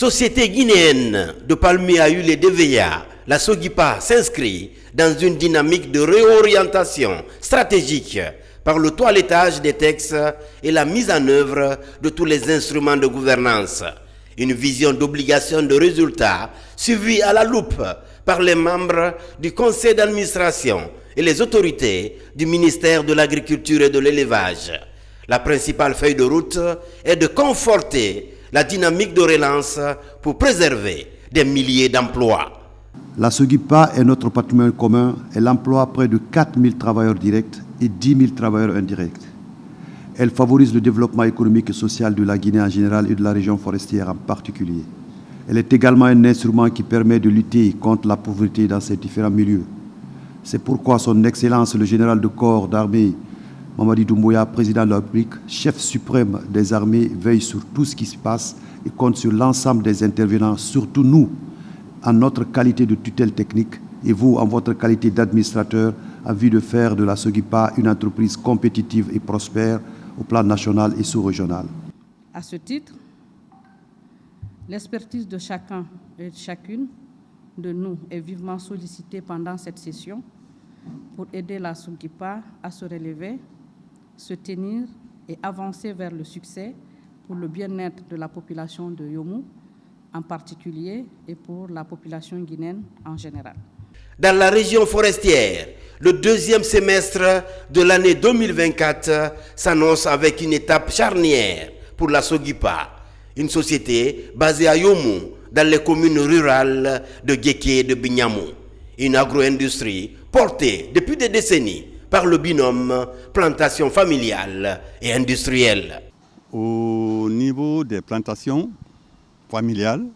Société guinéenne de palmiers à huile et d'EVA, la SOGIPA s'inscrit dans une dynamique de réorientation stratégique par le toilettage des textes et la mise en œuvre de tous les instruments de gouvernance. Une vision d'obligation de résultats suivie à la loupe par les membres du conseil d'administration et les autorités du ministère de l'Agriculture et de l'Élevage. La principale feuille de route est de conforter la dynamique de relance pour préserver des milliers d'emplois. La SOGIPA est notre patrimoine commun. Elle emploie près de 4 000 travailleurs directs et 10 000 travailleurs indirects. Elle favorise le développement économique et social de la Guinée en général et de la région forestière en particulier. Elle est également un instrument qui permet de lutter contre la pauvreté dans ces différents milieux. C'est pourquoi son Excellence le général de corps d'armée Mamadi Doumbouya, président de la République, chef suprême des armées, veille sur tout ce qui se passe et compte sur l'ensemble des intervenants, surtout nous, en notre qualité de tutelle technique et vous, en votre qualité d'administrateur, en vue de faire de la SOGIPA une entreprise compétitive et prospère au plan national et sous-régional. À ce titre, l'expertise de chacun et de chacune de nous est vivement sollicitée pendant cette session pour aider la SOGIPA à se relever, se tenir et avancer vers le succès pour le bien-être de la population de Yomou en particulier et pour la population guinéenne en général. Dans la région forestière, le deuxième semestre de l'année 2024 s'annonce avec une étape charnière pour la SOGIPA, une société basée à Yomou, dans les communes rurales de Guéké et de Bignamou. Une agro-industrie portée depuis des décennies par le binôme plantation familiale et industrielle. Au niveau des plantations familiales,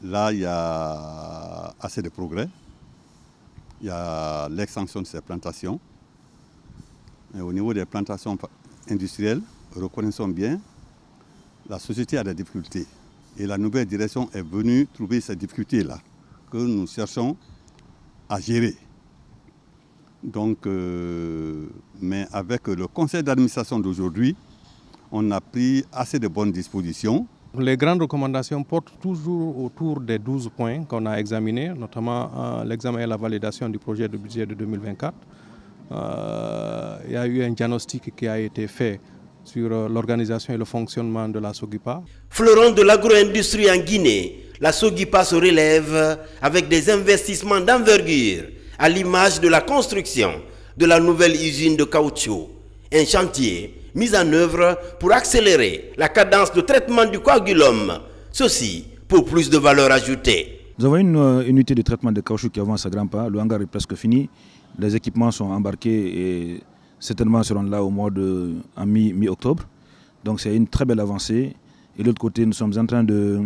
là il y a assez de progrès. Il y a l'extension de ces plantations. Et au niveau des plantations industrielles, reconnaissons bien, la société a des difficultés. Et la nouvelle direction est venue trouver ces difficultés-là que nous cherchons à gérer. Donc, mais avec le conseil d'administration d'aujourd'hui, on a pris assez de bonnes dispositions. Les grandes recommandations portent toujours autour des 12 points qu'on a examinés, notamment l'examen et la validation du projet de budget de 2024. Il y a eu un diagnostic qui a été fait sur l'organisation et le fonctionnement de la SOGIPA. Fleuron de l'agro-industrie en Guinée, la SOGIPA se relève avec des investissements d'envergure à l'image de la construction de la nouvelle usine de caoutchouc. Un chantier mis en œuvre pour accélérer la cadence de traitement du coagulum, ceci pour plus de valeur ajoutée. Nous avons une unité de traitement de caoutchouc qui avance à grands pas. Le hangar est presque fini. Les équipements sont embarqués et certainement seront là au mois de mi-octobre. Donc c'est une très belle avancée. Et de l'autre côté, nous sommes en train de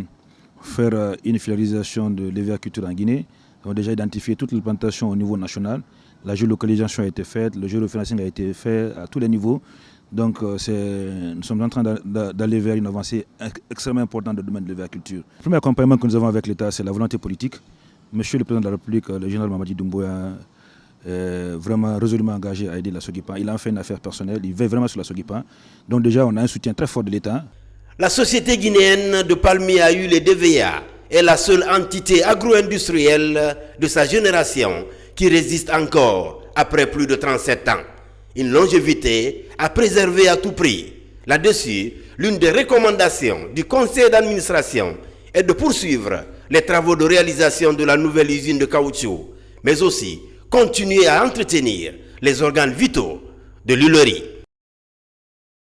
faire une finalisation de l'EVA-culture en Guinée. Nous avons déjà identifié toutes les plantations au niveau national. La géolocalisation a été faite, le géofinancing a été fait à tous les niveaux. Donc nous sommes en train d'aller vers une avancée extrêmement importante dans le domaine de l'agriculture. Le premier accompagnement que nous avons avec l'État, c'est la volonté politique. Monsieur le Président de la République, le général Mamadi Doumbouya, est vraiment résolument engagé à aider la SOGIPA. Il en fait une affaire personnelle, il veille vraiment sur la SOGIPA. Donc déjà, on a un soutien très fort de l'État. La société guinéenne de palmiers à huile et d'EVA est la seule entité agro-industrielle de sa génération qui résiste encore après plus de 37 ans. Une longévité à préserver à tout prix. Là-dessus, l'une des recommandations du conseil d'administration est de poursuivre les travaux de réalisation de la nouvelle usine de caoutchouc, mais aussi continuer à entretenir les organes vitaux de l'huilerie.